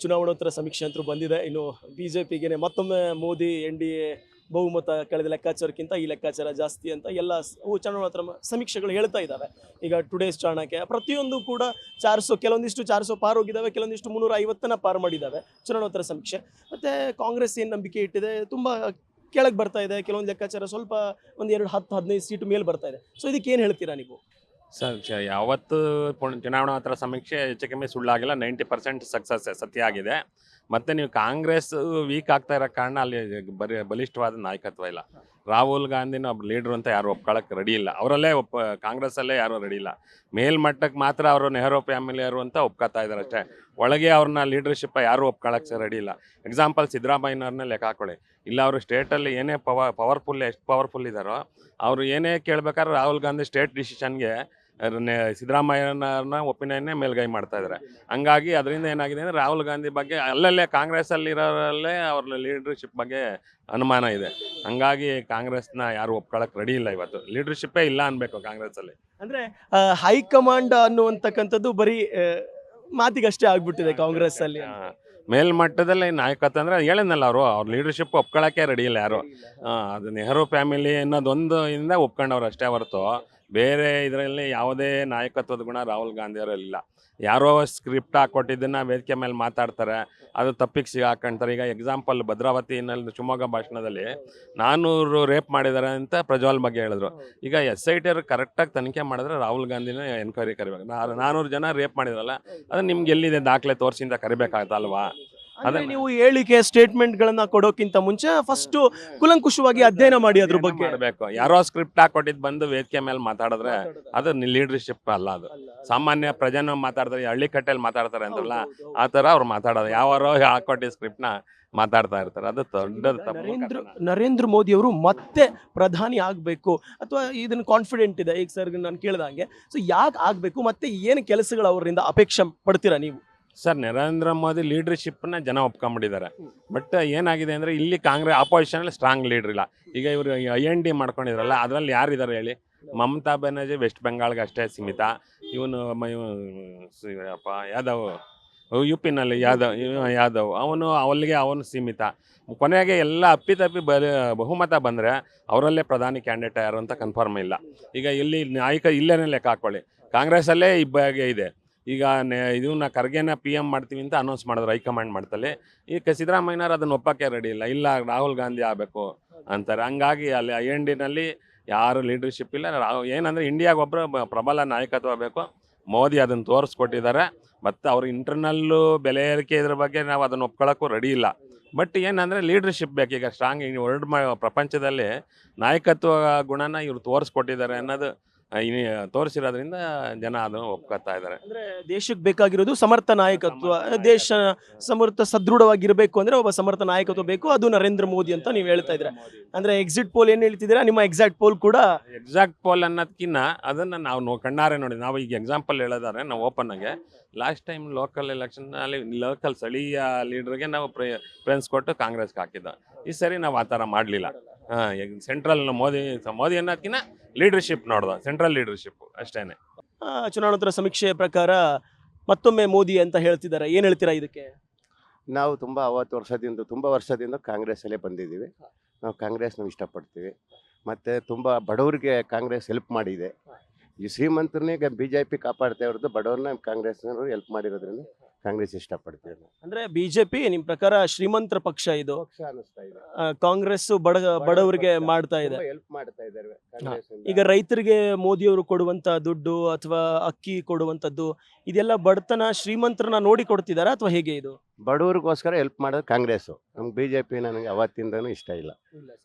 ಚುನಾವಣೋತ್ತರ ಸಮೀಕ್ಷೆ ಅಂತೂ ಬಂದಿದೆ. ಇನ್ನು ಬಿಜೆಪಿಗೆ ಮತ್ತೊಮ್ಮೆ ಮೋದಿ NDA ಬಹುಮತ ಕಳೆದ ಲೆಕ್ಕಾಚಾರಕ್ಕಿಂತ ಈ ಲೆಕ್ಕಾಚಾರ ಜಾಸ್ತಿ ಅಂತ ಎಲ್ಲ ಚುನಾವಣೋತ್ತರ ಸಮೀಕ್ಷೆಗಳು ಹೇಳ್ತಾ ಇದ್ದಾವೆ. ಈಗ ಟುಡೇಸ್ ಚಾಣಕ್ಯ ಪ್ರತಿಯೊಂದು ಕೂಡ 400, ಕೆಲವೊಂದಿಷ್ಟು 400 ಪಾರ್ ಹೋಗಿದ್ದಾವೆ, ಕೆಲವೊಂದಿಷ್ಟು 350ನ ಪಾರ್ ಮಾಡಿದ್ದಾವೆ ಚುನಾವಣೋತ್ತರ ಸಮೀಕ್ಷೆ. ಮತ್ತು ಕಾಂಗ್ರೆಸ್ ಏನು ನಂಬಿಕೆ ಇಟ್ಟಿದೆ ತುಂಬ ಕೆಳಗೆ ಬರ್ತಾ ಇದೆ, ಕೆಲವೊಂದು ಲೆಕ್ಕಾಚಾರ ಸ್ವಲ್ಪ ಒಂದು 10-15 ಸೀಟು ಮೇಲೆ ಬರ್ತಾ ಇದೆ. ಸೊ ಇದಕ್ಕೆ ಏನು ಹೇಳ್ತೀರಾ ನೀವು? ಸರ್ ಯಾವತ್ತು ಚುನಾವಣಾ ಸಮೀಕ್ಷೆ ಹೆಚ್ಚು ಕಮ್ಮಿ ಸುಳ್ಳಾಗಿಲ್ಲ. 90% ಸಕ್ಸಸ್ ಸತ್ಯ ಆಗಿದೆ. ಮತ್ತು ನೀವು ಕಾಂಗ್ರೆಸ್ ವೀಕ್ ಆಗ್ತಾ ಇರೋ ಕಾರಣ ಅಲ್ಲಿ ಬಲಿಷ್ಠವಾದ ನಾಯಕತ್ವ ಇಲ್ಲ. ರಾಹುಲ್ ಗಾಂಧಿನ ಒಬ್ಬ ಲೀಡ್ರು ಅಂತ ಯಾರು ಒಪ್ಕೊಳ್ಳೋಕೆ ರೆಡಿ ಇಲ್ಲ. ಅವರಲ್ಲೇ ಕಾಂಗ್ರೆಸ್ಸಲ್ಲೇ ಯಾರೂ ರೆಡಿ ಇಲ್ಲ. ಮೇಲ್ಮಟ್ಟಕ್ಕೆ ಮಾತ್ರ ಅವರು ನೆಹರು ಫ್ಯಾಮಿಲಿಯರು ಅಂತ ಒಪ್ಕೋತಾ ಇದ್ದಾರೆ ಅಷ್ಟೇ. ಒಳಗೆ ಅವ್ರನ್ನ ಲೀಡರ್ಶಿಪ್ ಯಾರೂ ಒಪ್ಕೊಳ್ಳೋಕೆ ರೆಡಿ ಇಲ್ಲ. ಎಕ್ಸಾಂಪಲ್ ಸಿದ್ದರಾಮಯ್ಯನವ್ರನ್ನ ಲೆಕ್ಕ ಹಾಕೊಳ್ಳಿ. ಇಲ್ಲ ಅವರು ಸ್ಟೇಟಲ್ಲಿ ಏನೇ ಪವರ್ಫುಲ್ ಎಷ್ಟು ಪವರ್ಫುಲ್ ಇದ್ದಾರೋ ಅವರು ಏನೇ ಕೇಳಬೇಕಾದ್ರೆ ರಾಹುಲ್ ಗಾಂಧಿ ಸ್ಟೇಟ್ ಡಿಸಿಷನ್ಗೆ ಸಿದ್ದರಾಮಯ್ಯನವ್ರನ್ನ ಒಪಿನಿಯನ್ನೇ ಮೇಲ್ಗೈ ಮಾಡ್ತಾ ಇದ್ದಾರೆ. ಹಂಗಾಗಿ ಅದರಿಂದ ಏನಾಗಿದೆ ಅಂದರೆ ರಾಹುಲ್ ಗಾಂಧಿ ಬಗ್ಗೆ ಅಲ್ಲಲ್ಲೇ ಕಾಂಗ್ರೆಸ್ಸಲ್ಲಿರೋರಲ್ಲೇ ಅವ್ರ ಲೀಡರ್ಶಿಪ್ ಬಗ್ಗೆ ಅನುಮಾನ ಇದೆ. ಹಂಗಾಗಿ ಕಾಂಗ್ರೆಸ್ನ ಯಾರು ಒಪ್ಕೊಳ್ಳೋಕೆ ರೆಡಿ ಇಲ್ಲ. ಇವತ್ತು ಲೀಡರ್ಶಿಪ್ಪೇ ಇಲ್ಲ ಅನ್ಬೇಕು ಕಾಂಗ್ರೆಸ್ಸಲ್ಲಿ. ಅಂದರೆ ಹೈಕಮಾಂಡ್ ಅನ್ನುವಂತಕ್ಕಂಥದ್ದು ಬರೀ ಮಾತಿಗಷ್ಟೇ ಆಗ್ಬಿಟ್ಟಿದೆ ಕಾಂಗ್ರೆಸ್ ಅಲ್ಲಿ. ಮೇಲ್ಮಟ್ಟದಲ್ಲಿ ನಾಯಕತ್ವ ಅಂದರೆ ಹೇಳಿದ್ನಲ್ಲ ಅವ್ರ ಲೀಡರ್ಶಿಪ್ ಒಪ್ಕೊಳ್ಳೋಕ್ಕೆ ರೆಡಿ ಇಲ್ಲ ಯಾರು. ಅದು ನೆಹರು ಫ್ಯಾಮಿಲಿ ಅನ್ನೋದೊಂದು ಇಂದ ಒಪ್ಕೊಂಡವ್ರು ಅಷ್ಟೇ ಹೊರತು ಬೇರೆ ಇದರಲ್ಲಿ ಯಾವುದೇ ನಾಯಕತ್ವದ ಗುಣ ರಾಹುಲ್ ಗಾಂಧಿಯವರಲ್ಲಿಲ್ಲ. ಯಾರೋ ಸ್ಕ್ರಿಪ್ಟ್ ಹಾಕ್ಕೊಟ್ಟಿದ್ದನ್ನು ವೇದಿಕೆ ಮೇಲೆ ಮಾತಾಡ್ತಾರೆ, ಅದು ತಪ್ಪಿಗೆ ಸಿಗಾಕೊಂತಾರೆ. ಈಗ ಎಕ್ಸಾಂಪಲ್ ಭದ್ರಾವತಿನಲ್ಲಿ ಶಿವಮೊಗ್ಗ ಭಾಷಣದಲ್ಲಿ 400 ರೇಪ್ ಮಾಡಿದ್ದಾರೆ ಅಂತ ಪ್ರಜ್ವಲ್ ಬಗ್ಗೆ ಹೇಳಿದ್ರು. ಈಗ SIT ಅವ್ರು ಕರೆಕ್ಟಾಗಿ ತನಿಖೆ ಮಾಡಿದ್ರೆ ರಾಹುಲ್ ಗಾಂಧಿನ ಎನ್ಕ್ವೈರಿ ಕರಿಬೇಕು. 400 ಜನ ರೇಪ್ ಮಾಡಿದ್ರಲ್ಲ, ಅದು ನಿಮ್ಗೆ ಎಲ್ಲಿದೆ ದಾಖಲೆ ತೋರಿಸಿಂದ ಕರಿಬೇಕಾಗತ್ತಲ್ವಾ? ಅದೇ ನೀವು ಹೇಳಿಕೆ ಸ್ಟೇಟ್ಮೆಂಟ್ಗಳನ್ನ ಕೊಡೋಕ್ಕಿಂತ ಮುಂಚೆ ಫಸ್ಟ್ ಕುಲಂಕುಷವಾಗಿ ಅಧ್ಯಯನ ಮಾಡಿ ಅದ್ರ ಬಗ್ಗೆ ಮಾಡಬೇಕು. ಯಾರೋ ಸ್ಕ್ರಿಪ್ಟ್ ಹಾಕೊಟ್ಟಿದ್ದು ಬಂದು ವೇದಿಕೆ ಮೇಲೆ ಮಾತಾಡಿದ್ರೆ ಅದು ಲೀಡರ್ಶಿಪ್ ಅಲ್ಲ. ಅದು ಸಾಮಾನ್ಯ ಪ್ರಜೆನ ಮಾತಾಡಿದ್ರೆ ಹಳ್ಳಿ ಕಟ್ಟೆಯಲ್ಲಿ ಮಾತಾಡ್ತಾರೆ ಅಂತಲ್ಲ, ಆ ಥರ ಅವ್ರು ಮಾತಾಡೋದು. ಯಾವಾರೋ ಹಾಕೊಟ್ಟಿದ್ದ ಸ್ಕ್ರಿಪ್ಟ್ನ ಮಾತಾಡ್ತಾ ಇರ್ತಾರೆ. ಅದು ದೊಡ್ಡದು ತಪ್ಪು. ನರೇಂದ್ರ ಮೋದಿ ಅವರು ಮತ್ತೆ ಪ್ರಧಾನಿ ಆಗಬೇಕು ಅಥವಾ ಇದನ್ನ ಕಾನ್ಫಿಡೆಂಟ್ ಇದೆ ಈಗ ಸರ್ ನಾನು ಕೇಳಿದಂಗೆ. ಸೊ ಯಾಕೆ ಆಗಬೇಕು ಮತ್ತೆ ಏನು ಕೆಲಸಗಳು ಅವರಿಂದ ಅಪೇಕ್ಷೆ ಪಡ್ತೀರಾ ನೀವು? ಸರ್, ನರೇಂದ್ರ ಮೋದಿ ಲೀಡರ್ಶಿಪ್ನ ಜನ ಒಪ್ಕೊಂಡ್ಬಿಟ್ಟಿದ್ದಾರೆ. ಬಟ್ ಏನಾಗಿದೆ ಅಂದರೆ ಇಲ್ಲಿ ಕಾಂಗ್ರೆಸ್ ಆಪೋಸಿಷನಲ್ಲಿ ಸ್ಟ್ರಾಂಗ್ ಲೀಡರ್ ಇಲ್ಲ. ಈಗ ಇವರು IND ಮಾಡ್ಕೊಂಡಿದ್ರಲ್ಲ, ಅದರಲ್ಲಿ ಯಾರಿದ್ದಾರೆ ಹೇಳಿ? ಮಮತಾ ಬ್ಯಾನರ್ಜಿ ವೆಸ್ಟ್ ಬೆಂಗಾಲ್ಗೆ ಅಷ್ಟೇ ಸೀಮಿತ. ಇವನು ಯಾದವ್ UPನಲ್ಲಿ ಯಾದವ್ ಅವನು ಸೀಮಿತ. ಕೊನೆಗೆ ಎಲ್ಲ ಅಪ್ಪಿತಪ್ಪಿ ಬಹುಮತ ಬಂದರೆ ಅವರಲ್ಲೇ ಪ್ರಧಾನಿ ಕ್ಯಾಂಡಿಡೇಟ್ ಯಾರು ಅಂತ ಕನ್ಫರ್ಮ್ ಇಲ್ಲ. ಈಗ ಇಲ್ಲಿ ನಾಯಕ ಇಲ್ಲೇನೇ ಲೆಕ್ಕ ಹಾಕ್ಕೊಳ್ಳಿ, ಕಾಂಗ್ರೆಸ್ಸಲ್ಲೇ ಇಬ್ಬಗೆ ಇದೆ. ಈಗ ಇದನ್ನ ಖರ್ಗೆನ PM ಮಾಡ್ತೀವಿ ಅಂತ ಅನೌನ್ಸ್ ಮಾಡಿದ್ರು ಹೈಕಮಾಂಡ್ ಮಾಡ್ತಲ್ಲಿ. ಈಗ ಸಿದ್ದರಾಮಯ್ಯನವ್ರು ಅದನ್ನು ಒಪ್ಪಕ್ಕೆ ರೆಡಿ ಇಲ್ಲ ರಾಹುಲ್ ಗಾಂಧಿ ಆಗಬೇಕು ಅಂತಾರೆ. ಹಂಗಾಗಿ ಅಲ್ಲಿ INDನಲ್ಲಿ ಯಾರು ಲೀಡರ್ಶಿಪ್ ಇಲ್ಲ. ಏನಂದರೆ ಇಂಡಿಯಾಗೆ ಒಬ್ಬರು ಪ್ರಬಲ ನಾಯಕತ್ವ ಬೇಕು. ಮೋದಿ ಅದನ್ನು ತೋರಿಸ್ಕೊಟ್ಟಿದ್ದಾರೆ. ಮತ್ತು ಅವ್ರ ಇಂಟರ್ನಲ್ಲು ಬೆಲೆ ಏರಿಕೆ ಇದ್ರ ಬಗ್ಗೆ ನಾವು ಅದನ್ನು ಒಪ್ಕೊಳ್ಳೋಕ್ಕೂ ರೆಡಿ ಇಲ್ಲ. ಬಟ್ ಏನಂದರೆ ಲೀಡರ್ಶಿಪ್ ಬೇಕು. ಈಗ ಸ್ಟ್ರಾಂಗ್ ಪ್ರಪಂಚದಲ್ಲಿ ನಾಯಕತ್ವ ಗುಣನ ಇವರು ತೋರಿಸ್ಕೊಟ್ಟಿದ್ದಾರೆ ಅನ್ನೋದು ತೋರಿಸಿರೋದ್ರಿಂದ ಜನ ಅದನ್ನು ಒಪ್ಕೊತಾ ಇದ್ದಾರೆ. ಅಂದ್ರೆ ದೇಶಕ್ಕೆ ಬೇಕಾಗಿರೋದು ಸಮರ್ಥ ನಾಯಕತ್ವ. ದೇಶ ಸದೃಢವಾಗಿರ್ಬೇಕು ಅಂದ್ರೆ ಒಬ್ಬ ಸಮರ್ಥ ನಾಯಕತ್ವ ಬೇಕು. ಅದು ನರೇಂದ್ರ ಮೋದಿ ಅಂತ ನೀವು ಹೇಳ್ತಾ ಇದ್ರೆ. ಅಂದ್ರೆ ಎಕ್ಸಿಟ್ ಪೋಲ್ ಏನ್ ಹೇಳ್ತಿದ್ದೀರಾ? ನಿಮ್ಮ ಎಕ್ಸಾಕ್ಟ್ ಪೋಲ್ ಕೂಡ ಎಕ್ಸಾಕ್ಟ್ ಪೋಲ್ ಅನ್ನೋದಕ್ಕಿಂತ ಅದನ್ನು ನಾವು ಕಣ್ಣಾರೆ ನೋಡಿ. ನಾವು ಈಗ ಎಕ್ಸಾಂಪಲ್ ಹೇಳೋದಾದ್ರೆ ನಾವು ಓಪನ್ ಆಗಿ ಲಾಸ್ಟ್ ಟೈಮ್ ಲೋಕಲ್ ಎಲೆಕ್ಷನ್ನಲ್ಲಿ ಲೋಕಲ್ ಸ್ಥಳೀಯ ಲೀಡರ್ಗೆ ನಾವು ಪ್ರೆಫರೆನ್ಸ್ ಕೊಟ್ಟು ಕಾಂಗ್ರೆಸ್ಗೆ ಹಾಕಿದ್ದು. ಈ ಸರಿ ನಾವು ಆ ಥರ ಮಾಡಲಿಲ್ಲ. ಸೆಂಟ್ರಲ್ ಮೋದಿ ಅನ್ನೋದಕ್ಕಿಂತ ಲೀಡರ್ಶಿಪ್ ನೋಡ್ದ, ಸೆಂಟ್ರಲ್ ಲೀಡರ್ಶಿಪ್ ಅಷ್ಟೇ. ಚುನಾವಣೋತ್ತರ ಸಮೀಕ್ಷೆ ಪ್ರಕಾರ ಮತ್ತೊಮ್ಮೆ ಮೋದಿ ಅಂತ ಹೇಳ್ತಿದ್ದಾರೆ. ಏನು ಹೇಳ್ತೀರಾ ಇದಕ್ಕೆ? ನಾವು ತುಂಬ 50 ವರ್ಷದಿಂದ ಕಾಂಗ್ರೆಸ್ಸಲ್ಲೇ ಬಂದಿದ್ದೀವಿ. ನಾವು ಕಾಂಗ್ರೆಸ್ನ ಇಷ್ಟಪಡ್ತೀವಿ. ಮತ್ತು ತುಂಬ ಬಡವರಿಗೆ ಕಾಂಗ್ರೆಸ್ ಹೆಲ್ಪ್ ಮಾಡಿದೆ. ಈ ಶ್ರೀಮಂತರನ್ನೇ BJP ಕಾಪಾಡ್ತಾ ಇರೋದು, ಬಡವ್ರನ್ನ ಕಾಂಗ್ರೆಸ್ನವರು ಹೆಲ್ಪ್ ಮಾಡಿರೋದ್ರಿಂದ ಕಾಂಗ್ರೆಸ್ ಇಷ್ಟಪಡ್ತೀವಿ. ಅಂದ್ರೆ ಬಿಜೆಪಿ ನಿಮ್ ಪ್ರಕಾರ ಶ್ರೀಮಂತರ ಪಕ್ಷ ಇದು, ಅನಿಸ್ತಾ ಇದೆ. ಕಾಂಗ್ರೆಸ್ ಬಡವರಿಗೆ ಮಾಡ್ತಾ ಇದೆ, ಹೆಲ್ಪ್ ಮಾಡ್ತಾ ಇದ್ದಾರೆ. ಈಗ ರೈತರಿಗೆ ಮೋದಿಯವರು ಕೊಡುವಂತ ದುಡ್ಡು ಅಥವಾ ಅಕ್ಕಿ ಕೊಡುವಂತದ್ದು ಇದೆಲ್ಲ ಬಡತನ ಶ್ರೀಮಂತರನ್ನ ನೋಡಿ ಕೊಡ್ತಿದಾರ ಅಥವಾ ಹೇಗೆ ಇದು? ಬಡವರಿಗೋಸ್ಕರ ಹೆಲ್ಪ್ ಮಾಡೋದು ಕಾಂಗ್ರೆಸ್. ನಮ್ಗೆ BJP ನನಗೆ ಅವತ್ತಿಂದನೂ ಇಷ್ಟ ಇಲ್ಲ.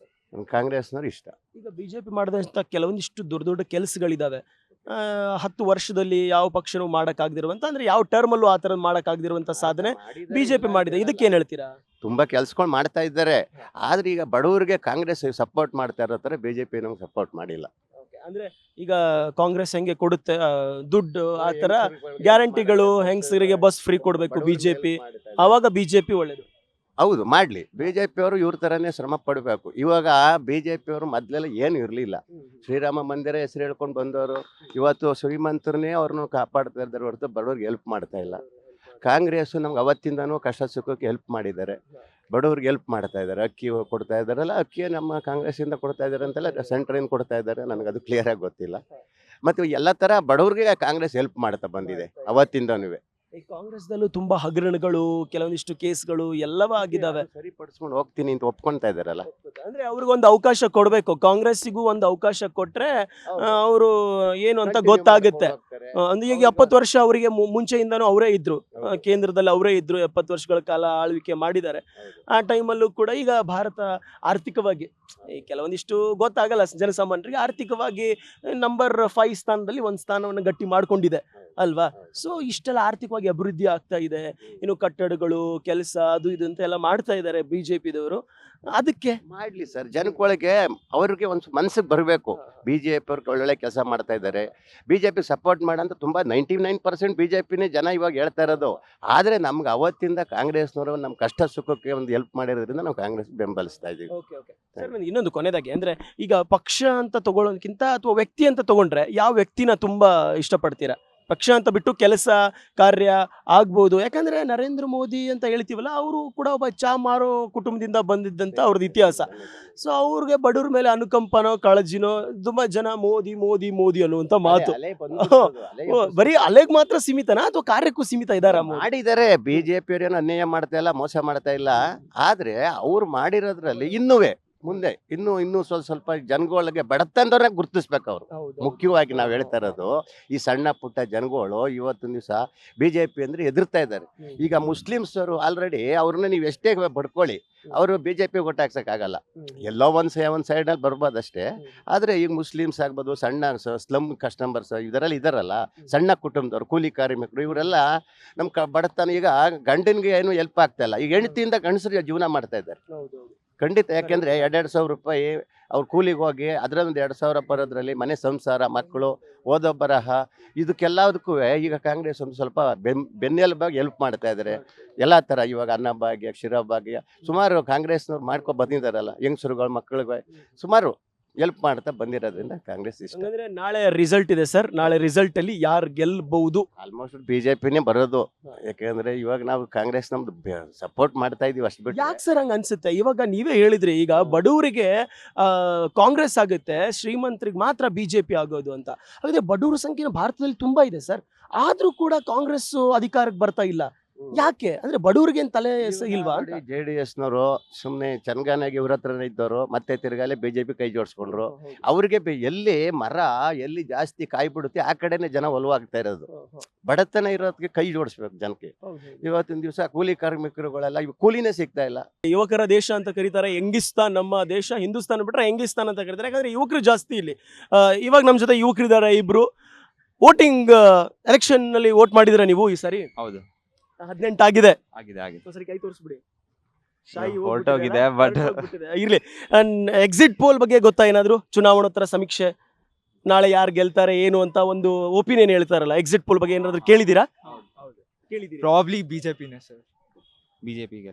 ಕಾಂಗ್ರೆಸ್ನವ್ರು ಇಷ್ಟ. ಈಗ ಬಿಜೆಪಿ ಮಾಡಿದಂಥ ಕೆಲವೊಂದಿಷ್ಟು ದೊಡ್ಡ ಕೆಲಸಗಳಿದಾವೆ. 10 ವರ್ಷದಲ್ಲಿ ಯಾವ ಪಕ್ಷನೂ ಮಾಡೋಕ್ಕಾಗದಿರುವಂಥ, ಅಂದರೆ ಯಾವ ಟರ್ಮಲ್ಲೂ ಆ ಥರ ಮಾಡೋಕ್ಕಾಗದಿರುವಂಥ ಸಾಧನೆ ಬಿಜೆಪಿ ಮಾಡಿದೆ. ಇದಕ್ಕೇನು ಹೇಳ್ತೀರಾ? ತುಂಬ ಕೆಲಸಗಳು ಮಾಡ್ತಾ ಇದ್ದಾರೆ. ಆದರೆ ಈಗ ಬಡವರಿಗೆ ಕಾಂಗ್ರೆಸ್ ಸಪೋರ್ಟ್ ಮಾಡ್ತಾ ಇರೋ ಥರ BJP ನಮ್ಗೆ ಸಪೋರ್ಟ್ ಮಾಡಿಲ್ಲ. ಅಂದರೆ ಈಗ ಕಾಂಗ್ರೆಸ್ ಹೆಂಗೆ ಕೊಡುತ್ತೆ ದುಡ್ಡು, ಆ ಥರ ಗ್ಯಾರಂಟಿಗಳು, ಹೆಂಗಸರಿಗೆ ಬಸ್ ಫ್ರೀ ಕೊಡಬೇಕು ಬಿಜೆಪಿ, ಆವಾಗ ಬಿಜೆಪಿ ಒಳ್ಳೇದು. ಹೌದು, ಮಾಡಲಿ. BJP ಅವರು ಇವ್ರ ಥರನೇ ಶ್ರಮ ಪಡಬೇಕು. ಇವಾಗ BJP ಅವರು ಮೊದಲೆಲ್ಲ ಏನು ಇರಲಿಲ್ಲ. ಶ್ರೀರಾಮ ಮಂದಿರ ಹೆಸರು ಹೇಳ್ಕೊಂಡು ಬಂದವರು ಇವತ್ತು ಶ್ರೀಮಂತರನ್ನೇ ಅವ್ರನ್ನ ಕಾಪಾಡ್ತಾ ಇದ್ದಾರೆ ಹೊರತು ಬಡವ್ರಿಗೆ ಹೆಲ್ಪ್ ಮಾಡ್ತಾ ಇಲ್ಲ. ಕಾಂಗ್ರೆಸ್ಸು ನಮ್ಗೆ ಅವತ್ತಿಂದನೂ ಕಷ್ಟ ಸುಖಕ್ಕೆ ಹೆಲ್ಪ್ ಮಾಡಿದ್ದಾರೆ, ಬಡವ್ರಿಗೆ ಹೆಲ್ಪ್ ಮಾಡ್ತಾ ಇದ್ದಾರೆ. ಅಕ್ಕಿ ಕೊಡ್ತಾ ಇದ್ದಾರಲ್ಲ, ಅಕ್ಕಿ ನಮ್ಮ ಕಾಂಗ್ರೆಸ್ಸಿಂದ ಕೊಡ್ತಾ ಇದ್ದಾರೆ ಅಂತೆಲ್ಲ ಸೆಂಟ್ರಿಂದ ಕೊಡ್ತಾ ಇದ್ದಾರೆ, ನನಗದು ಕ್ಲಿಯರಾಗಿ ಗೊತ್ತಿಲ್ಲ. ಮತ್ತು ಎಲ್ಲ ಥರ ಬಡವ್ರಿಗೆ ಕಾಂಗ್ರೆಸ್ ಹೆಲ್ಪ್ ಮಾಡ್ತಾ ಬಂದಿದೆ ಅವತ್ತಿಂದನೂ. ಈ ಕಾಂಗ್ರೆಸ್ದಲ್ಲೂ ತುಂಬಾ ಹಗರಣಗಳು, ಕೆಲವೊಂದಿಷ್ಟು ಕೇಸ್ಗಳು ಎಲ್ಲವೂ ಆಗಿದಾವೆ. ಸರಿಪಡಿಸ್ಕೊಂಡು ಹೋಗ್ತೀನಿ ಅಂತ ಒಪ್ಕೊಳ್ತಾ ಇದ್ದಾರಲ್ಲ. ಅಂದ್ರೆ ಅವ್ರಿಗೊಂದು ಅವಕಾಶ ಕೊಡ್ಬೇಕು, ಕಾಂಗ್ರೆಸ್ಸಿಗೂ ಒಂದು ಅವಕಾಶ ಕೊಟ್ರೆ ಅವರು ಏನು ಅಂತ ಗೊತ್ತಾಗುತ್ತೆ. ಅಂದ್ರೆ ಈಗ 70 ವರ್ಷ ಅವರಿಗೆ ಮುಂಚೆಯಿಂದನೂ ಅವರೇ ಇದ್ರು, ಕೇಂದ್ರದಲ್ಲಿ ಅವರೇ ಇದ್ರು, 70 ವರ್ಷಗಳ ಕಾಲ ಆಳ್ವಿಕೆ ಮಾಡಿದ್ದಾರೆ. ಆ ಟೈಮಲ್ಲೂ ಕೂಡ ಈಗ ಭಾರತ ಆರ್ಥಿಕವಾಗಿ ಈ ಕೆಲವೊಂದಿಷ್ಟು ಗೊತ್ತಾಗಲ್ಲ ಜನಸಾಮಾನ್ಯರಿಗೆ, ಆರ್ಥಿಕವಾಗಿ ನಂಬರ್ 5 ಸ್ಥಾನದಲ್ಲಿ ಒಂದು ಸ್ಥಾನವನ್ನು ಗಟ್ಟಿ ಮಾಡ್ಕೊಂಡಿದೆ ಅಲ್ವಾ. ಸೊ ಇಷ್ಟೆಲ್ಲ ಆರ್ಥಿಕವಾಗಿ ಅಭಿವೃದ್ಧಿ ಆಗ್ತಾ ಇದೆ, ಇನ್ನು ಕಟ್ಟಡಗಳು, ಕೆಲಸ, ಅದು ಇದು ಅಂತ ಎಲ್ಲ ಮಾಡ್ತಾ ಇದ್ದಾರೆ ಬಿಜೆಪಿದವರು. ಅದಕ್ಕೆ ಮಾಡ್ಲಿ ಸರ್, ಜನಕ್ಕೊಳಗೆ ಅವ್ರಿಗೆ ಒಂದು ಮನ್ಸಿಗೆ ಬರಬೇಕು. BJP ಅವ್ರಿಗೆ ಒಳ್ಳೊಳ್ಳೆ ಕೆಲಸ ಮಾಡ್ತಾ ಇದ್ದಾರೆ, BJP ಸಪೋರ್ಟ್ ಮಾಡಂತ ತುಂಬ 99% BJPನೇ ಜನ ಇವಾಗ ಹೇಳ್ತಾ ಇರೋದು. ಆದರೆ ನಮ್ಗೆ ಅವತ್ತಿಂದ ಕಾಂಗ್ರೆಸ್ನವರು ನಮ್ಮ ಕಷ್ಟ ಸುಖಕ್ಕೆ ಒಂದು ಹೆಲ್ಪ್ ಮಾಡಿರೋದ್ರಿಂದ ನಾವು ಕಾಂಗ್ರೆಸ್ ಬೆಂಬಲಿಸ್ತಾ ಇದ್ದೀವಿ. ಓಕೆ ಓಕೆ ಸರ್, ಇನ್ನೊಂದು ಕೊನೆದಾಗಿ ಅಂದ್ರೆ ಈಗ ಪಕ್ಷ ಅಂತ ತಗೊಳ್ಳೋದಕ್ಕಿಂತ ಅಥವಾ ವ್ಯಕ್ತಿ ಅಂತ ತಗೊಂಡ್ರೆ ಯಾವ ವ್ಯಕ್ತಿನ ತುಂಬಾ ಇಷ್ಟಪಡ್ತೀರಾ? ಪಕ್ಷ ಅಂತ ಬಿಟ್ಟು ಕೆಲಸ ಕಾರ್ಯ ಆಗ್ಬೋದು, ಯಾಕಂದ್ರೆ ನರೇಂದ್ರ ಮೋದಿ ಅಂತ ಹೇಳ್ತೀವಲ್ಲ, ಅವರು ಕೂಡ ಒಬ್ಬ ಚಾ ಮಾರೋ ಕುಟುಂಬದಿಂದ ಬಂದಿದ್ದಂತ ಅವ್ರದ್ದು ಇತಿಹಾಸ. ಸೊ ಅವ್ರಿಗೆ ಬಡವ್ರ ಮೇಲೆ ಅನುಕಂಪನೋ ಕಾಳಜಿನೋ, ತುಂಬಾ ಜನ ಮೋದಿ ಮೋದಿ ಮೋದಿ ಅನ್ನುವಂತ ಮಾತು. ಬರೀ ಅಲೆಗ್ ಮಾತ್ರ ಸೀಮಿತನಾ ಅಥವಾ ಕಾರ್ಯಕ್ಕೂ ಸೀಮಿತ ಇದಾರ? ಮಾಡಿದ್ದಾರೆ, BJP ಅವ್ರೇನು ಅನ್ಯಾಯ ಮಾಡ್ತಾ ಇಲ್ಲ, ಮೋಸ ಮಾಡ್ತಾ ಇಲ್ಲ. ಆದ್ರೆ ಅವ್ರು ಮಾಡಿರೋದ್ರಲ್ಲಿ ಇನ್ನೂ ಸ್ವಲ್ಪ ಜನಗಳಿಗೆ ಬಡತನದವ್ರನ್ನ ಗುರುತಿಸ್ಬೇಕು. ಅವರು ಮುಖ್ಯವಾಗಿ ನಾವು ಹೇಳ್ತಾ ಇರೋದು, ಈ ಸಣ್ಣ ಪುಟ್ಟ ಜನಗಳು ಇವತ್ತಿನ ದಿವಸ BJP ಅಂದ್ರೆ ಎದುರ್ತಾ ಇದ್ದಾರೆ. ಈಗ ಮುಸ್ಲಿಮ್ಸ್ ಅವರು ಆಲ್ರೆಡಿ ಅವ್ರನ್ನ ನೀವು ಎಷ್ಟೇ ಬಡ್ಕೊಳ್ಳಿ, ಅವರು BJP ಓಟ್ ಹಾಕ್ಸಕ್ಕಾಗಲ್ಲ. ಎಲ್ಲೋ ಒಂದು ಸೈಡಲ್ಲಿ ಬರ್ಬೋದು ಅಷ್ಟೇ. ಆದರೆ ಈಗ ಮುಸ್ಲಿಮ್ಸ್ ಆಗ್ಬೋದು, ಸಣ್ಣ ಸ್ಲಮ್ ಕಸ್ಟಮರ್ಸ್ ಇದರಲ್ಲಿ ಇದಾರಲ್ಲ, ಸಣ್ಣ ಕುಟುಂಬದವ್ರು, ಕೂಲಿ ಕಾರ್ಮಿಕರು, ಇವರೆಲ್ಲ ನಮ್ಮ ಬಡತನ. ಈಗ ಗಂಡನಿಗೆ ಏನು ಹೆಲ್ಪ್ ಆಗ್ತಾ ಇಲ್ಲ, ಈಗ ಹೆಂಡತಿಯಿಂದ ಗಂಡಸರಿಗೆ ಜೀವನ ಮಾಡ್ತಾ ಇದ್ದಾರೆ ಖಂಡಿತ. ಯಾಕೆಂದರೆ 2,000 ರೂಪಾಯಿ ಅವ್ರು ಕೂಲಿಗೆ ಹೋಗಿ ಅದರೊಂದು 2,000 ಬರೋದ್ರಲ್ಲಿ ಮನೆ ಸಂಸಾರ, ಮಕ್ಕಳು, ಓದೋ ಬರಹ, ಇದಕ್ಕೆಲ್ಲದಕ್ಕೂ ಈಗ ಕಾಂಗ್ರೆಸ್ ಒಂದು ಸ್ವಲ್ಪ ಬೆನ್ನೆಲುಬಾಗಿ ಹೆಲ್ಪ್ ಮಾಡ್ತಾ ಇದ್ದಾರೆ. ಎಲ್ಲ ಥರ ಇವಾಗ ಅನ್ನಭಾಗ್ಯ, ಕ್ಷೀರಭಾಗ್ಯ ಸುಮಾರು ಕಾಂಗ್ರೆಸ್ನವ್ರು ಮಾಡ್ಕೊ ಬಂದಿದ್ದಾರಲ್ಲ, ಹೆಂಗಸರುಗಳು ಮಕ್ಕಳಿಗೆ ಸುಮಾರು ಹೆಲ್ಪ್ ಮಾಡ್ತಾ ಬಂದಿರೋದ್ರಿಂದ ಕಾಂಗ್ರೆಸ್ ಇಷ್ಟ. ಅಂದ್ರೆ ನಾಳೆ ರಿಸಲ್ಟ್ ಇದೆ ಸರ್, ನಾಳೆ ರಿಸಲ್ಟ್ ಅಲ್ಲಿ ಯಾರು ಗೆಲ್ಬಹುದು? ಆಲ್ಮೋಸ್ಟ್ BJPನೇ ಬರೋದು. ಯಾಕೆಂದ್ರೆ ಇವಾಗ ನಾವು ಕಾಂಗ್ರೆಸ್ ನಮ್ದು ಸಪೋರ್ಟ್ ಮಾಡ್ತಾ ಇದೀವಿ ಅಷ್ಟು ಬಿಟ್ಟು. ಯಾಕೆ ಸರ್ ಹಂಗ ಅನ್ಸುತ್ತೆ? ಇವಾಗ ನೀವೇ ಹೇಳಿದ್ರಿ, ಈಗ ಬಡವರಿಗೆ ಕಾಂಗ್ರೆಸ್ ಆಗುತ್ತೆ, ಶ್ರೀಮಂತರಿಗೆ ಮಾತ್ರ BJP ಆಗೋದು ಅಂತ. ಹಾಗಾದ್ರೆ ಬಡವರ ಸಂಖ್ಯೆ ಭಾರತದಲ್ಲಿ ತುಂಬಾ ಇದೆ ಸರ್, ಆದ್ರೂ ಕೂಡ ಕಾಂಗ್ರೆಸ್ ಅಧಿಕಾರಕ್ಕೆ ಬರ್ತಾ ಇಲ್ಲ. ಯಾಕೆ ಅಂದ್ರೆ ಬಡವರಿಗೆ ತಲೆ ಇಲ್ವಾ? JDSನವರು ಸುಮ್ಮನೆ ಚನ್ಗಾನಾಗಿ ಇವ್ರ ಹತ್ರನೇ ಇದ್ದವರು, ಮತ್ತೆ ತಿರ್ಗಾಲೆ BJP ಕೈ ಜೋಡಿಸ್ಕೊಂಡ್ರು. ಅವ್ರಿಗೆ ಎಲ್ಲಿ ಮರ ಎಲ್ಲಿ ಜಾಸ್ತಿ ಕಾಯಿ ಬಿಡುತ್ತೆ ಆ ಕಡೆನೆ ಜನ ಒಲವಾಗ್ತಾ ಇರೋದು. ಬಡತನ ಇರೋದಕ್ಕೆ ಕೈ ಜೋಡಿಸ್ಬೇಕು ಜನಕ್ಕೆ. ಇವತ್ತಿನ ದಿವಸ ಕೂಲಿ ಕಾರ್ಮಿಕರುಗಳೆಲ್ಲ ಕೂಲಿನೇ ಸಿಗ್ತಾ ಇಲ್ಲ. ಯುವಕರ ದೇಶ ಅಂತ ಕರೀತಾರೆ, ಹೆಂಗಿಸ್ತಾನ್ ನಮ್ಮ ದೇಶ, ಹಿಂದೂಸ್ತಾನ ಬಿಟ್ರೆ ಹೆಂಗಿಸ್ತಾನ್ ಅಂತ ಕರೀತಾರೆ. ಯಾಕಂದ್ರೆ ಯುವಕರು ಜಾಸ್ತಿ ಇಲ್ಲಿ. ಇವಾಗ ನಮ್ಮ ಜೊತೆ ಯುವಕರಿದ್ದಾರೆ ಇಬ್ರು. ವೋಟಿಂಗ್ ಎಲೆಕ್ಷನ್ ನಲ್ಲಿ ವೋಟ್ ಮಾಡಿದ್ರ ನೀವು ಈ ಸಾರಿ? ಹೌದು, 18 ಆಗಿದೆ. ಆಗಿದೆ ಕೈ ತೋರಿಸ್ಬಿಡಿ. ಹೊರಟೋಗಿದೆ, ಬಟ್ ಇರ್ಲಿ. ಎಕ್ಸಿಟ್ ಪೋಲ್ ಬಗ್ಗೆ ಗೊತ್ತಾ ಏನಾದ್ರು? ಚುನಾವಣೋತ್ತರ ಸಮೀಕ್ಷೆ, ನಾಳೆ ಯಾರು ಗೆಲ್ತಾರೆ ಏನು ಅಂತ ಒಂದು ಒಪಿನಿಯನ್ ಹೇಳ್ತಾರಲ್ಲ, ಎಕ್ಸಿಟ್ ಪೋಲ್ ಬಗ್ಗೆ ಏನಾದ್ರು ಕೇಳಿದ್ದೀರಾ? ಪ್ರಾಬ್ಲಿ ಬಿಜೆಪಿನೇ ಸರ್, ಬಿಜೆಪಿಗೆ.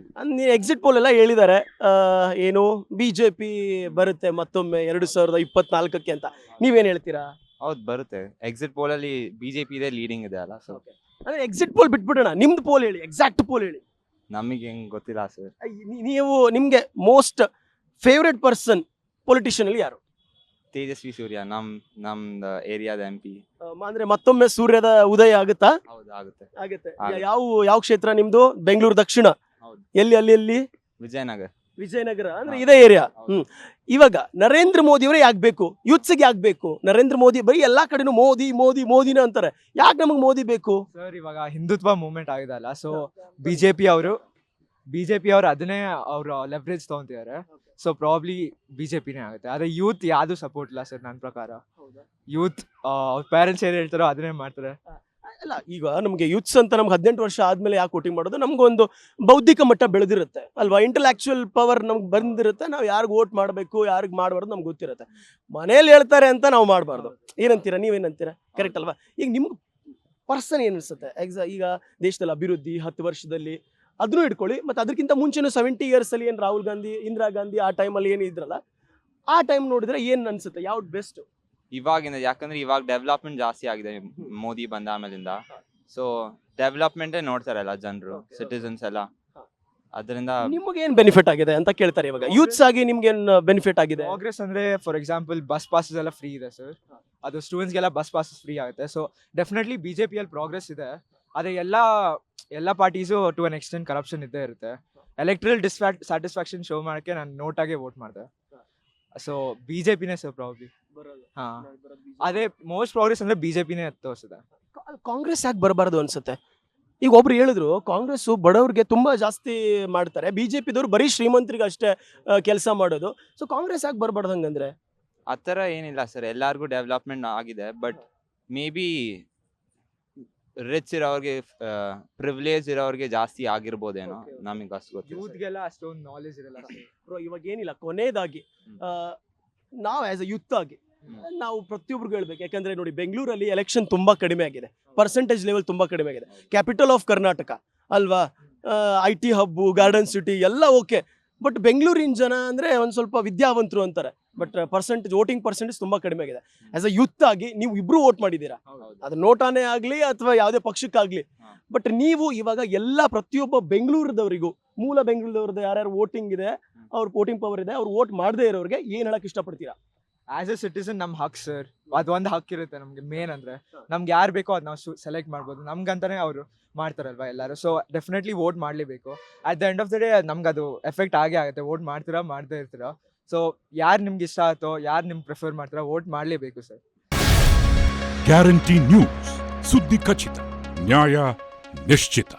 ಎಕ್ಸಿಟ್ ಪೋಲ್ ಎಲ್ಲ ಹೇಳಿದ್ದಾರೆ, ಏನು BJP ಬರುತ್ತೆ ಮತ್ತೊಮ್ಮೆ 2024ಕ್ಕೆ ಅಂತ. ನೀವೇನ್ ಹೇಳ್ತೀರಾ? ಹೌದು, ಬರುತ್ತೆ. ಎಕ್ಸಿಟ್ ಪೋಲ್ ಅಲ್ಲಿ ಬಿಜೆಪಿ ಇದೆ, ಲೀಡಿಂಗ್ ಇದೆ ಅಲ್ಲ. ಸೊ ಅಂದ್ರೆ ಎಕ್ಸಿಟ್ ಪೋಲ್ ಬಿಟ್ಬಿಡೋಣ, ನಿಮ್ದು ಪೋಲ್ ಹೇಳಿ, ಎಕ್ಸಾಕ್ಟ್ ಪೋಲ್ ಹೇಳಿ. ನಮಗೆ ಹೆಂಗ್ ಗೊತ್ತಿಲ್ಲ ಸರ್. ನೀವು ನಿಮ್ಗೆ ಮೋಸ್ಟ್ ಫೇವ್ರೆಟ್ ಪರ್ಸನ್ ಪೊಲಿಟಿಷಿಯನ್ ಅಲ್ಲಿ ಯಾರು? ತೇಜಸ್ವಿ ಸೂರ್ಯ, ನಮ್ದ ಏರಿಯಾದ MP. ಅಂದ್ರೆ ಮತ್ತೊಮ್ಮೆ ಸೂರ್ಯದ ಉದಯ ಆಗುತ್ತಾ? ಹೌದು, ಆಗುತ್ತೆ. ಯಾವ ಕ್ಷೇತ್ರ ನಿಮ್ದು? ಬೆಂಗಳೂರು ದಕ್ಷಿಣ. ಹೌದು. ಎಲ್ಲಿ? ವಿಜಯನಗರ ಅಂದ್ರೆ ಇದೇ ಏರಿಯಾ. ಇವಾಗ ನರೇಂದ್ರ ಮೋದಿ ಅವರೇ ಯಾಕೆ ಬೇಕು? ಯೂತ್ಸ್ಗೆ ಯಾಕೆ ಬೇಕು ನರೇಂದ್ರ ಮೋದಿ? ಬರೀ ಎಲ್ಲಾ ಕಡೆನೂ ಮೋದಿ ಮೋದಿ ಮೋದಿನ ಅಂತಾರೆ, ಯಾಕೆ ನಮಗೆ ಮೋದಿ ಬೇಕು? ಸರ್, ಇವಾಗ ಹಿಂದುತ್ವ ಮೂವ್ಮೆಂಟ್ ಆಗಿದೆ ಅಲ್ಲ, ಸೊ ಬಿಜೆಪಿ ಅವರು ಅದನ್ನೇ ಅವರು ಲೆವರೇಜ್ ತಗೊಂತಿದ್ದಾರೆ. ಸೊ ಪ್ರಾಬ್ಲಿ ಬಿಜೆಪಿನೇ ಆಗುತ್ತೆ. ಆದ್ರೆ ಯೂತ್ ಯಾವ್ದು ಸಪೋರ್ಟ್ ಇಲ್ಲ ಸರ್ ನನ್ನ ಪ್ರಕಾರ. ಯೂತ್ ಅವ್ರ ಪೇರೆಂಟ್ಸ್ ಏನ್ ಹೇಳ್ತಾರೋ ಅದನ್ನೇ ಮಾಡ್ತಾರೆ. ಅಲ್ಲ, ಈಗ ನಮಗೆ ಯೂತ್ಸ್ ಅಂತ ನಮ್ಗೆ 18 ವರ್ಷ ಆದ್ಮೇಲೆ ಯಾಕೆ ವೋಟಿಂಗ್ ಮಾಡೋದು? ನಮ್ಗೊಂದು ಬೌದ್ಧಿಕ ಮಟ್ಟ ಬೆಳೆದಿರುತ್ತೆ ಅಲ್ವಾ, ಇಂಟೆಲೆಕ್ಚುಯಲ್ ಪವರ್ ನಮ್ಗೆ ಬಂದಿರುತ್ತೆ. ನಾವು ಯಾರಿಗೆ ವೋಟ್ ಮಾಡಬೇಕು ಯಾರಿಗೆ ಮಾಡಬಾರ್ದು ನಮ್ಗೆ ಗೊತ್ತಿರುತ್ತೆ. ಮನೇಲಿ ಹೇಳ್ತಾರೆ ಅಂತ ನಾವು ಮಾಡಬಾರ್ದು. ಏನಂತೀರಾ, ನೀವೇನಂತೀರಾ? ಕರೆಕ್ಟ್ ಅಲ್ವಾ? ಈಗ ನಿಮ್ಗೆ ಪರ್ಸನ್ ಏನು ಅನ್ಸುತ್ತೆ? ಈಗ ದೇಶದಲ್ಲಿ ಅಭಿವೃದ್ಧಿ 10 ವರ್ಷದಲ್ಲಿ ಅದನ್ನು ಇಟ್ಕೊಳ್ಳಿ, ಮತ್ತು ಅದಕ್ಕಿಂತ ಮುಂಚೆನೂ 70 years ಅಲ್ಲಿ ಏನು ರಾಹುಲ್ ಗಾಂಧಿ, ಇಂದಿರಾ ಗಾಂಧಿ ಆ ಟೈಮಲ್ಲಿ ಏನು ಇದ್ರಲ್ಲ, ಆ ಟೈಮ್ ನೋಡಿದ್ರೆ ಏನು ಅನ್ಸುತ್ತೆ? ಯಾವ್ದು ಬೆಸ್ಟ್ ಇವಾಗಿಂದ? ಯಾಕಂದ್ರೆ ಇವಾಗ ಡೆವಲಪ್ಮೆಂಟ್ ಜಾಸ್ತಿ ಆಗಿದೆ ಮೋದಿ ಬಂದ ಆಮೇಲಿಂದ. ಸೊ ಡೆವಲಪ್ಮೆಂಟೇ ನೋಡ್ತಾರಲ್ಲ ಜನರು, Okay, ಸಿಟಿಸನ್ಸ್ ಎಲ್ಲ. ಹಾ. ಅದರಿಂದ ನಿಮ್ಗೆ ಏನ್ ಬೆನಿಫಿಟ್ ಆಗಿದೆ ಅಂತ ಕೇಳ್ತಾರೆ ಇವಾಗ ಯೂತ್ಸ್ ಆಗಿ ನಿಮ್ಗೆ ಏನ್ ಬೆನಿಫಿಟ್ ಆಗಿದೆ? ಪ್ರೋಗ್ರೆಸ್ ಅಂದ್ರೆ ಫಾರ್ ಎಕ್ಸಾಂಪಲ್ ಬಸ್ ಪಾಸಸ್ ಎಲ್ಲ ಫ್ರೀ ಇದೆ ಸರ್. ಅದು ಸ್ಟೂಡೆಂಟ್ಸ್ಗೆಲ್ಲ ಬಸ್ ಪಾಸಸ್ ಫ್ರೀ ಆಗುತ್ತೆ. ಸೊ ಡೆಫಿನೆಟ್ಲಿ ಬಿಜೆಪಿಯಲ್ಲಿ ಪ್ರೋಗ್ರೆಸ್ ಇದೆ. ಅದೇ ಎಲ್ಲ parties to an extent corruption ಇದ್ದೇ ಇರುತ್ತೆ. ಎಲೆಕ್ಟ್ರಲ್ ಸ್ಯಾಟಿಸ್ಫ್ಯಾಕ್ಷನ್ ಶೋ ಮಾಡೋಕ್ಕೆ ನಾನು ನೋಟಾಗೆ ವೋಟ್ ಮಾಡಿದೆ. ಸೊ ಬಿಜೆಪಿನೇ ಸರ್ ಪ್ರಾಬ್ಲಿ. ಹಾ, ಅದೇ ಮೋಸ್ಟ್ ಪ್ರೋಗ್ರೆಸ್ ಅಂದ್ರೆ ಬಿಜೆಪಿನೇ ತೋರಿಸಿದೆ. ಕಾಂಗ್ರೆಸ್ ಯಾಕೆ ಬರಬಾರ್ದು ಅನ್ಸುತ್ತೆ? ಈಗ ಒಬ್ರು ಹೇಳಿದ್ರು ಕಾಂಗ್ರೆಸ್ ಬಡವ್ರಿಗೆ ತುಂಬಾ ಜಾಸ್ತಿ ಮಾಡ್ತಾರೆ, ಬಿಜೆಪಿದವ್ರು ಬರೀ ಶ್ರೀಮಂತರಿಗೆ ಅಷ್ಟೇ ಕೆಲಸ ಮಾಡೋದು. ಸೊ ಕಾಂಗ್ರೆಸ್ ಯಾಕೆ ಬರಬಾರ್ದು ಹಂಗಂದ್ರೆ? ಆ ಥರ ಏನಿಲ್ಲ ಸರ್, ಎಲ್ಲರಿಗೂ ಡೆವಲಪ್ಮೆಂಟ್ ಆಗಿದೆ. ಬಟ್ ಮೇ ಬಿ ರಿಚ್ ಇರೋರಿಗೆ, ಪ್ರಿವಿಲೇಜ್ ಇರೋರಿಗೆ ಜಾಸ್ತಿ ಆಗಿರ್ಬೋದೇನೋ, Okay, okay. ನಮಗೆ ಅಷ್ಟು ಗೊತ್ತಿಲ್ಲ sir. ಯೂತ್ಗೆಲ್ಲ ಅಷ್ಟೊಂದು ನಾಲೆಜ್ ಇರಲ್ಲ sir. ಬ್ರೋ ಇವಾಗ ಏನಿಲ್ಲ, ಕೊನೆಯದಾಗಿ ನಾವು ಆಸ್ ಅ ಯೂತ್ ಆಗಿ ನಾವು ಪ್ರತಿಯೊಬ್ಬರಿಗೂ ಹೇಳ್ಬೇಕು. ಯಾಕಂದ್ರೆ ನೋಡಿ, ಬೆಂಗಳೂರಲ್ಲಿ ಎಲೆಕ್ಷನ್ ತುಂಬಾ ಕಡಿಮೆ ಆಗಿದೆ, ಪರ್ಸೆಂಟೇಜ್ ಲೆವೆಲ್ ತುಂಬಾ ಕಡಿಮೆ ಆಗಿದೆ. ಕ್ಯಾಪಿಟಲ್ ಆಫ್ ಕರ್ನಾಟಕ ಅಲ್ವಾ, IT ಹಬ್ಬು, ಗಾರ್ಡನ್ ಸಿಟಿ ಎಲ್ಲ ಓಕೆ. ಬಟ್ ಬೆಂಗಳೂರಿನ ಜನ ಅಂದ್ರೆ ಒಂದ್ ಸ್ವಲ್ಪ ವಿದ್ಯಾವಂತರು ಅಂತಾರೆ, ಬಟ್ ವೋಟಿಂಗ್ ಪರ್ಸೆಂಟೇಜ್ ತುಂಬಾ ಕಡಿಮೆ ಆಗಿದೆ. ಆಸ್ ಅ ಯೂತ್ ಆಗಿ ನೀವು ಇಬ್ರು ವೋಟ್ ಮಾಡಿದ್ದೀರಾ, ಹೌದು. ಅದು ನೋಟಾನೇ ಆಗ್ಲಿ ಅಥವಾ ಯಾವುದೇ ಪಕ್ಷಕ್ಕಾಗ್ಲಿ. ಹಾ. ಬಟ್ ನೀವು ಇವಾಗ ಪ್ರತಿಯೊಬ್ಬ ಬೆಂಗಳೂರದವರಿಗೂ, ಮೂಲ ಬೆಂಗಳೂರದವ್ರದ್ದು ಯಾರ್ಯಾರು ವೋಟಿಂಗ್ ಇದೆ, ಅವ್ರ ವೋಟಿಂಗ್ ಪವರ್ ಇದೆ, ಅವ್ರು ವೋಟ್ ಮಾಡದೇ ಇರೋರಿಗೆ ಏನ್ ಹೇಳಕ್ ಇಷ್ಟಪಡ್ತೀರಾ? ಆಸ್ ಎ ಸಿಟಿಸನ್ ನಮ್ಮ ಹಕ್ ಸರ್, ಅದೊಂದು ಹಕ್ ಇರುತ್ತೆ ನಮ್ಗೆ. ಮೇನ್ ಅಂದ್ರೆ ನಮ್ಗೆ ಯಾರು ಬೇಕೋ ಅದು ನಾವು ಸೆಲೆಕ್ಟ್ ಮಾಡ್ಬೋದು, ನಮ್ಗಂತಾನೆ ಅವರು ಮಾಡ್ತಾರಲ್ವಾ ಎಲ್ಲರೂ. ಸೊ ಡೆಫಿನೆಟ್ಲಿ ವೋಟ್ ಮಾಡಲೇಬೇಕು. At the end of the day ನಮ್ಗೆ ಅದು ಎಫೆಕ್ಟ್ ಆಗೇ ಆಗುತ್ತೆ. ವೋಟ್ ಮಾಡ್ತೀರಾ ಮಾಡದೇ ಇರ್ತೀರಾ. ಸೊ ಯಾರು ನಿಮ್ಗೆ ಇಷ್ಟ ಆಯ್ತೋ, ಯಾರು ನಿಮ್ಗೆ ಪ್ರಿಫರ್ ಮಾಡ್ತೀರಾ, ವೋಟ್ ಮಾಡಲೇಬೇಕು ಸರ್. ಗ್ಯಾರಂಟಿ ನ್ಯೂಸ್, ಸುದ್ದಿ ಖಚಿತ, ನ್ಯಾಯ ನಿಶ್ಚಿತ.